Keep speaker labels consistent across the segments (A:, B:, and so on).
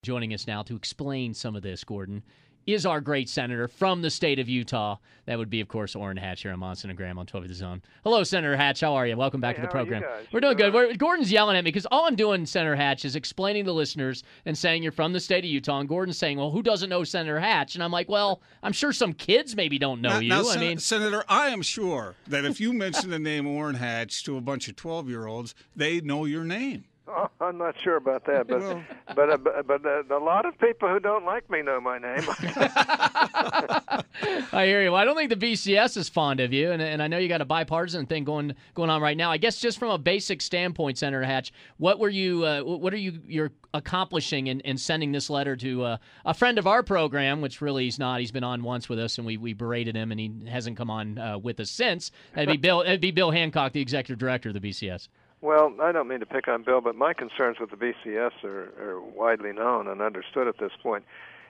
A: Joining us now to explain some of this, Gordon, is our great senator from the state of Utah. That would be, of course, Orrin Hatch here on Monson and Graham on 12 of the Zone. Hello, Senator Hatch. How are you? Welcome back to the program.
B: How are you guys?
A: We're doing good. Gordon's yelling at me because all I'm doing, Senator Hatch, is explaining to listeners and saying you're from the state of Utah. And Gordon's saying, well, who doesn't know Senator Hatch? And I'm like, well, I'm sure some kids maybe don't know you.
C: Senator, I am sure that if you mention the name Orrin Hatch to a bunch of 12-year-olds, they know your name.
B: Oh, I'm not sure about that, but a lot of people who don't like me know my name.
A: I hear you. Well, I don't think the BCS is fond of you, and I know you got a bipartisan thing going on right now. I guess just from a basic standpoint, Senator Hatch, what are you're accomplishing in sending this letter to a friend of our program, which really he's not. He's been on once with us, and we berated him, and he hasn't come on with us since. It'd be Bill Hancock, the executive director of the BCS.
B: Well, I don't mean to pick on Bill, but my concerns with the BCS are widely known and understood at this point.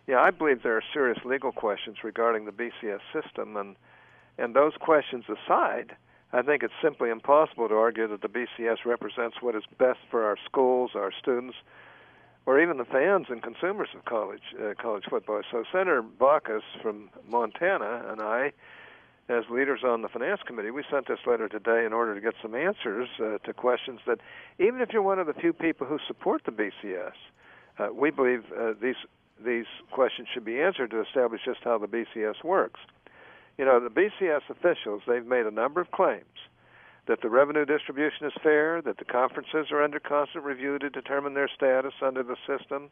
B: Yeah, I believe there are serious legal questions regarding the BCS system, and those questions aside, I think it's simply impossible to argue that the BCS represents what is best for our schools, our students, or even the fans and consumers of college football. So Senator Baucus from Montana and I, as leaders on the Finance Committee, we sent this letter today in order to get some answers to questions that, even if you're one of the few people who support the BCS, we believe these questions should be answered to establish just how the BCS works. You know, the BCS officials, they've made a number of claims that the revenue distribution is fair, that the conferences are under constant review to determine their status under the system,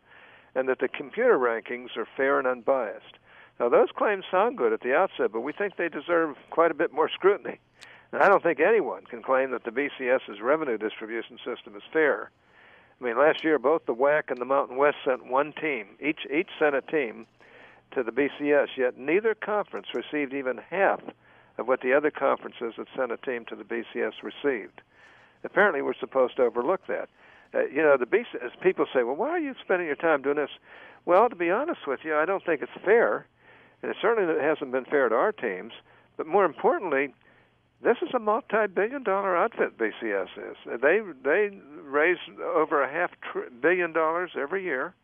B: and that the computer rankings are fair and unbiased. Now, those claims sound good at the outset, but we think they deserve quite a bit more scrutiny. And I don't think anyone can claim that the BCS's revenue distribution system is fair. I mean, last year, both the WAC and the Mountain West sent one team, each sent a team to the BCS, yet neither conference received even half of what the other conferences that sent a team to the BCS received. Apparently, we're supposed to overlook that. The BCS, people say, well, why are you spending your time doing this? Well, to be honest with you, I don't think it's fair. And it certainly hasn't been fair to our teams. But more importantly, this is a multi-billion-dollar outfit, BCS is. They raise over $500 million every year,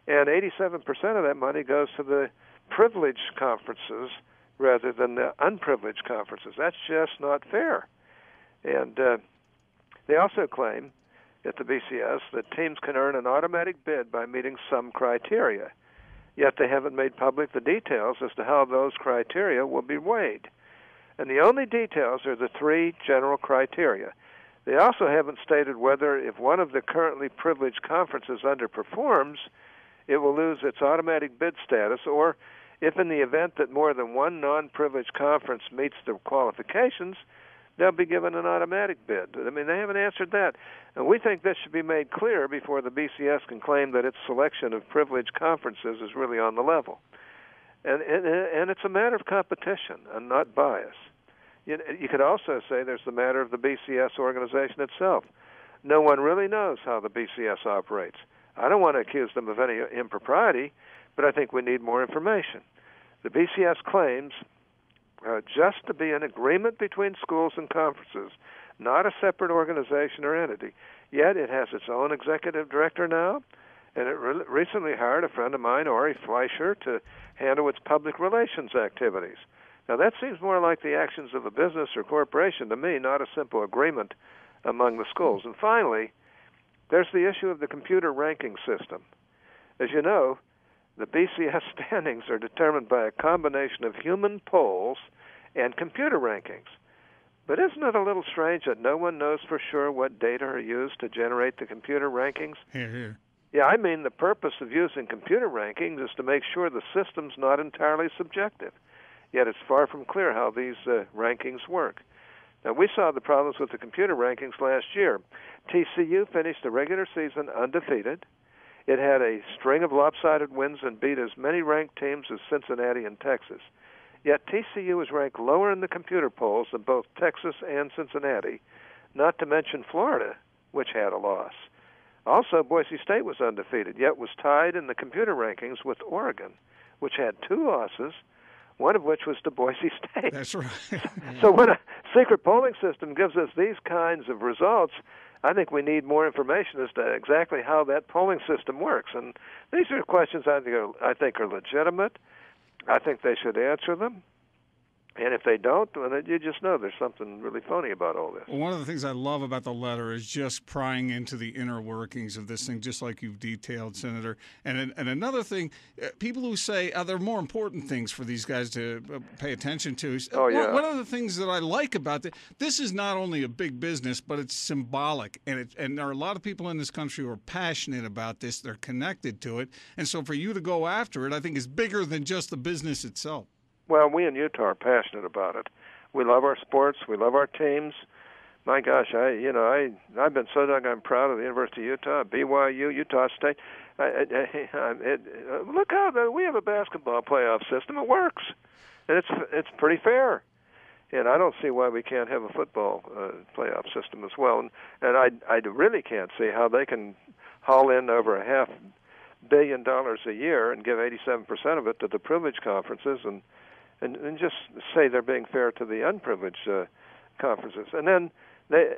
B: and 87% of that money goes to the privileged conferences rather than the unprivileged conferences. That's just not fair. And they also claim at the BCS that teams can earn an automatic bid by meeting some criteria. Yet they haven't made public the details as to how those criteria will be weighed. And the only details are the three general criteria. They also haven't stated whether, if one of the currently privileged conferences underperforms, it will lose its automatic bid status, or if in the event that more than one non-privileged conference meets the qualifications, they'll be given an automatic bid. I mean, they haven't answered that. And we think this should be made clear before the BCS can claim that its selection of privileged conferences is really on the level. And it's a matter of competition and not bias. You could also say there's the matter of the BCS organization itself. No one really knows how the BCS operates. I don't want to accuse them of any impropriety, but I think we need more information. The BCS claims just to be an agreement between schools and conferences, not a separate organization or entity. Yet it has its own executive director now, and it recently hired a friend of mine, Ori Fleischer, to handle its public relations activities. Now, that seems more like the actions of a business or corporation to me, not a simple agreement among the schools. And finally, there's the issue of the computer ranking system. As you know, the BCS standings are determined by a combination of human polls and computer rankings. But isn't it a little strange that no one knows for sure what data are used to generate the computer rankings?
C: Hear, hear.
B: Yeah, I mean, the purpose of using computer rankings is to make sure the system's not entirely subjective. Yet it's far from clear how these rankings work. Now, we saw the problems with the computer rankings last year. TCU finished the regular season undefeated. It had a string of lopsided wins and beat as many ranked teams as Cincinnati and Texas. Yet TCU was ranked lower in the computer polls than both Texas and Cincinnati, not to mention Florida, which had a loss. Also, Boise State was undefeated, yet was tied in the computer rankings with Oregon, which had 2 losses, one of which was to Boise State.
C: That's right.
B: So when a secret polling system gives us these kinds of results, I think we need more information as to exactly how that polling system works. And these are questions I think are legitimate. I think they should answer them. And if they don't, then you just know there's something really phony about all this.
C: Well, one of the things I love about the letter is just prying into the inner workings of this thing, just like you've detailed, Senator. And another thing, people who say there are more important things for these guys to pay attention to.
B: Oh, yeah.
C: One of the things that I like about this is not only a big business, but it's symbolic. And there are a lot of people in this country who are passionate about this. They're connected to it. And so for you to go after it, I think is bigger than just the business itself.
B: Well, we in Utah are passionate about it. We love our sports. We love our teams. My gosh, I've been so doggone proud of the University of Utah, BYU, Utah State. Look how we have a basketball playoff system. It works, and it's pretty fair. And I don't see why we can't have a football playoff system as well. And I really can't see how they can haul in over $500 million a year and give 87% of it to the privileged conferences and just say they're being fair to the unprivileged conferences. And then they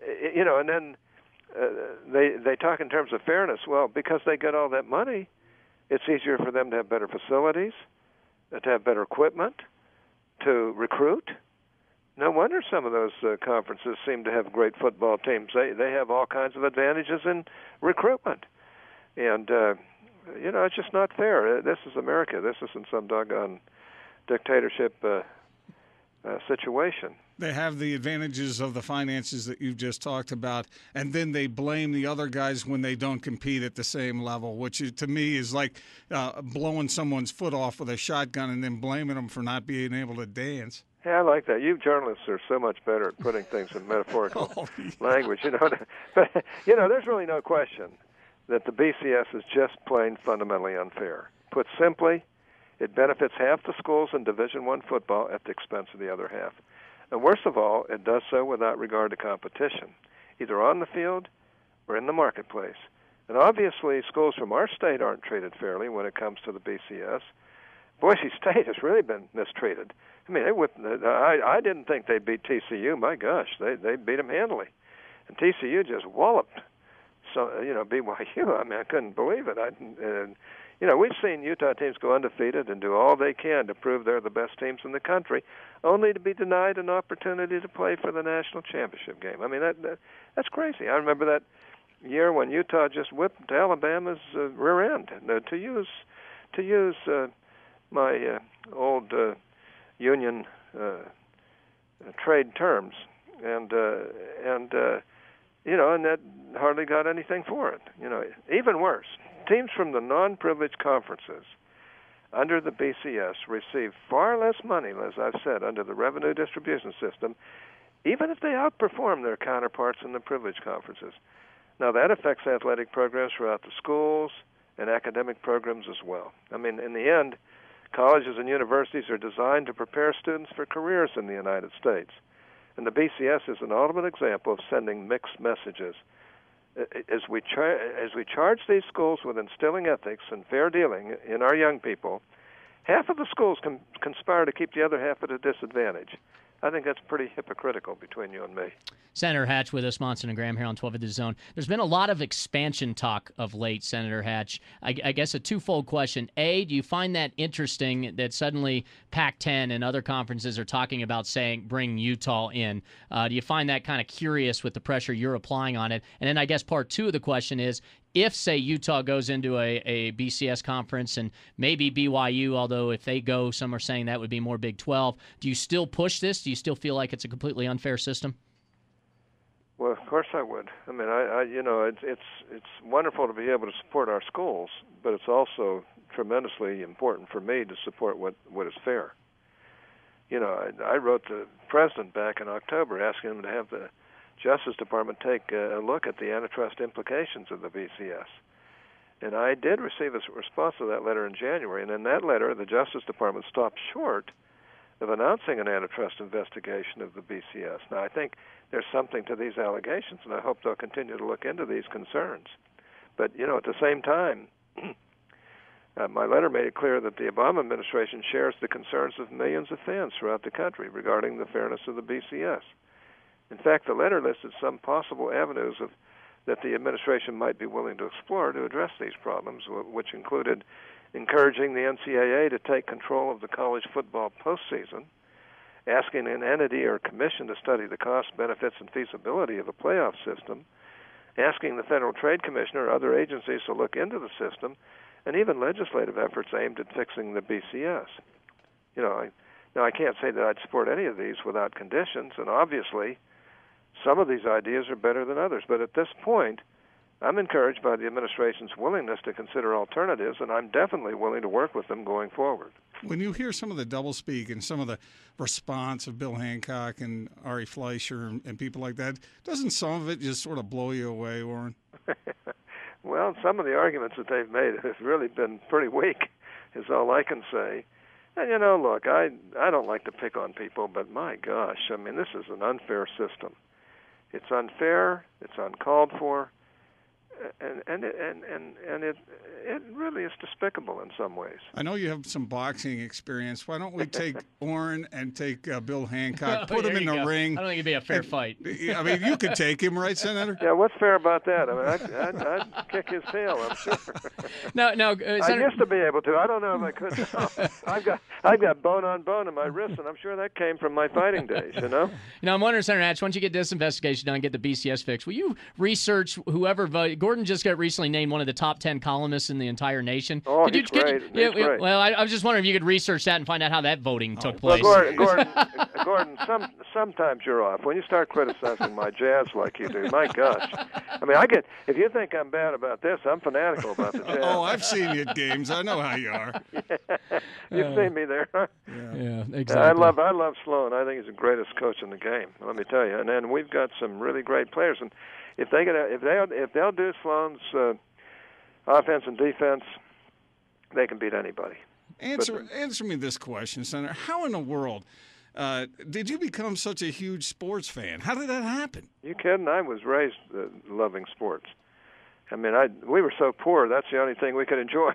B: talk in terms of fairness. Well, because they get all that money, it's easier for them to have better facilities, to have better equipment, to recruit. No wonder some of those conferences seem to have great football teams. They have all kinds of advantages in recruitment. And, it's just not fair. This is America. This isn't some doggone dictatorship situation.
C: They have the advantages of the finances that you've just talked about, and then they blame the other guys when they don't compete at the same level, which to me is like blowing someone's foot off with a shotgun and then blaming them for not being able to dance.
B: Yeah, I like that. You journalists are so much better at putting things in metaphorical language. But there's really no question that the BCS is just plain fundamentally unfair. Put simply, it benefits half the schools in Division I football at the expense of the other half. And worst of all, it does so without regard to competition, either on the field or in the marketplace. And obviously, schools from our state aren't treated fairly when it comes to the BCS. Boise State has really been mistreated. I mean, I didn't think they beat TCU. My gosh, they beat them handily. And TCU just walloped BYU. I mean, I couldn't believe it. We've seen Utah teams go undefeated and do all they can to prove they're the best teams in the country, only to be denied an opportunity to play for the national championship game. I mean, that's crazy. I remember that year when Utah just whipped Alabama's rear end. To use my old union trade terms, and that hardly got anything for it. Even worse. Teams from the non-privileged conferences under the BCS receive far less money, as I've said, under the revenue distribution system, even if they outperform their counterparts in the privileged conferences. Now, that affects athletic programs throughout the schools and academic programs as well. I mean, in the end, colleges and universities are designed to prepare students for careers in the United States. And the BCS is an ultimate example of sending mixed messages. As we charge these schools with instilling ethics and fair dealing in our young people, half of the schools conspire to keep the other half at a disadvantage. I think that's pretty hypocritical between you and me.
A: Senator Hatch with us, Monson and Graham here on 12 of the Zone. There's been a lot of expansion talk of late, Senator Hatch. I guess a twofold question. A, do you find that interesting that suddenly Pac-10 and other conferences are talking about saying bring Utah in? Do you find that kind of curious with the pressure you're applying on it? And then I guess part two of the question is, if, say, Utah goes into a BCS conference and maybe BYU, although if they go, some are saying that would be more Big 12, do you still push this? Do you still feel like it's a completely unfair system?
B: Well, of course I would. I mean, it's wonderful to be able to support our schools, but it's also tremendously important for me to support what is fair. I wrote the president back in October asking him to have the Justice Department take a look at the antitrust implications of the BCS. And I did receive a response to that letter in January, and in that letter, the Justice Department stopped short of announcing an antitrust investigation of the BCS. Now, I think there's something to these allegations, and I hope they'll continue to look into these concerns. But, at the same time, my letter made it clear that the Obama administration shares the concerns of millions of fans throughout the country regarding the fairness of the BCS. In fact, the letter listed some possible avenues of that the administration might be willing to explore to address these problems, which included encouraging the NCAA to take control of the college football postseason, asking an entity or commission to study the costs, benefits, and feasibility of a playoff system, asking the Federal Trade Commission or other agencies to look into the system, and even legislative efforts aimed at fixing the BCS. Now, I can't say that I'd support any of these without conditions, and obviously some of these ideas are better than others. But at this point, I'm encouraged by the administration's willingness to consider alternatives, and I'm definitely willing to work with them going forward.
C: When you hear some of the doublespeak and some of the response of Bill Hancock and Ari Fleischer and people like that, doesn't some of it just sort of blow you away, Warren?
B: Well, some of the arguments that they've made have really been pretty weak, is all I can say. And, look, I don't like to pick on people, but my gosh, I mean, this is an unfair system. It's unfair, it's uncalled for, and it really is despicable in some ways.
C: I know you have some boxing experience. Why don't we take Orrin and take Bill Hancock, put him in the ring?
A: I don't think it'd be a fair fight.
C: I mean, you could take him, right, Senator?
B: Yeah, what's fair about that? I mean, I'd kick his tail, I'm sure.
A: No,
B: I used to be able to. I don't know if I could now. I've got bone on bone in my wrist, and I'm sure that came from my fighting days,
A: I'm wondering, Senator Hatch, once you get this investigation done, get the BCS fixed, will you research whoever voted? Gordon just got recently named one of the top 10 columnists in the entire nation.
B: Oh, he's great. He's great.
A: Well, I was just wondering if you could research that and find out how that voting took place.
B: Well, Gordon, sometimes you're off. When you start criticizing my jazz like you do, my gosh. I mean, if you think I'm bad about this, I'm fanatical about the jazz.
C: Oh, I've seen you at games. I know how you are.
B: You've seen me there, huh?
A: Yeah, exactly.
B: I love Sloan. I think he's the greatest coach in the game, let me tell you. And then we've got some really great players. And if they'll do Sloan's offense and defense, they can beat anybody.
C: Answer me this question, Senator. How in the world did you become such a huge sports fan? How did that happen?
B: You kidding? I was raised loving sports. I mean, we were so poor. That's the only thing we could enjoy.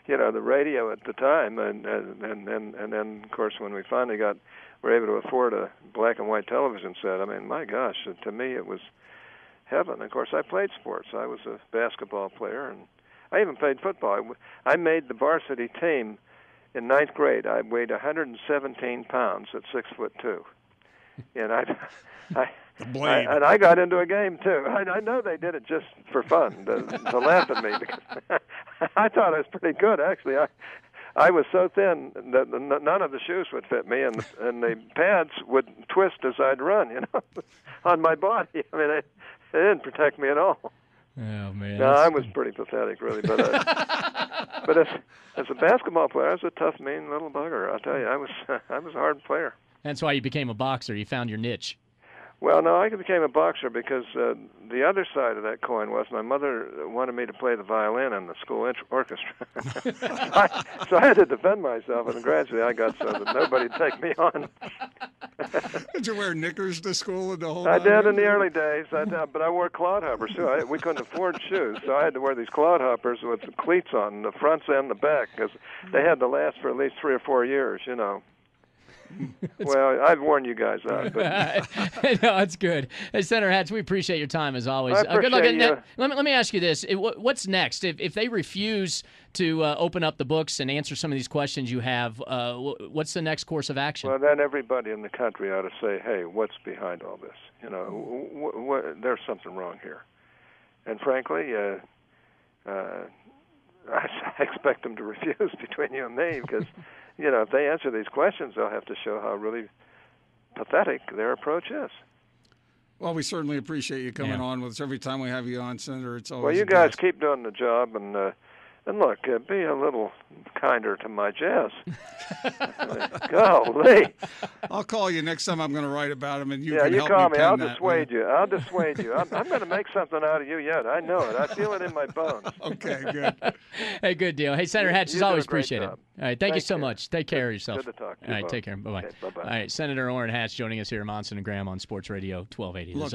B: The radio at the time, and then of course when we finally were able to afford a black and white television set. I mean, my gosh, to me it was heaven. Of course, I played sports. I was a basketball player, and I even played football. I made the varsity team in 9th grade. I weighed 117 pounds at 6'2", and I got into a game too. I know they did it just for fun to laugh at me because I thought I was pretty good. Actually, I was so thin that none of the shoes would fit me, and the pads would twist as I'd run, on my body. I mean, they didn't protect me at all.
A: Oh man!
B: No, I was pretty pathetic, really. But as a basketball player, I was a tough, mean little bugger. I'll tell you, I was a hard player.
A: That's why you became a boxer. You found your niche.
B: Well, no, I became a boxer because the other side of that coin was my mother wanted me to play the violin in the school orchestra. so I had to defend myself, and gradually I got so that nobody'd take me on.
C: Did you wear knickers to school the whole
B: I
C: time?
B: did in the early days, but I wore clodhoppers, too. We couldn't afford shoes, so I had to wear these clodhoppers with cleats on the fronts and the back because they had to last for at least 3 or 4 years, Well, I've worn you guys out. But
A: no, it's good. Hey, Senator Hatch, we appreciate your time as always.
B: I appreciate
A: good luck.
B: you.
A: Let me ask you this: what's next? If they refuse to open up the books and answer some of these questions you have, what's the next course of action?
B: Well, then everybody in the country ought to say, "Hey, what's behind all this? There's something wrong here." And frankly, I expect them to refuse between you and me because. If they answer these questions, they'll have to show how really pathetic their approach is.
C: Well, we certainly appreciate you coming on with us. Every time we have you on, Senator, it's always
B: well. You guys keep doing the job, and look, be a little kinder to my jazz. Golly!
C: I'll call you next time I'm going to write about him, and you
B: can
C: help
B: call me.
C: pen
B: I'll
C: that.
B: dissuade you. I'm going to make something out of you yet. I know it. I feel it in my bones.
C: Okay, good.
A: Hey, good deal. Hey, Senator Hatch, as always, appreciate it. All right, thank you so much. Take care of yourself.
B: Good to talk to
A: you.
B: you.
A: All right, take care. Bye-bye.
B: Okay, bye-bye.
A: All right, Senator Orrin Hatch joining us here at Monson and Graham on Sports Radio 1280.
C: Look,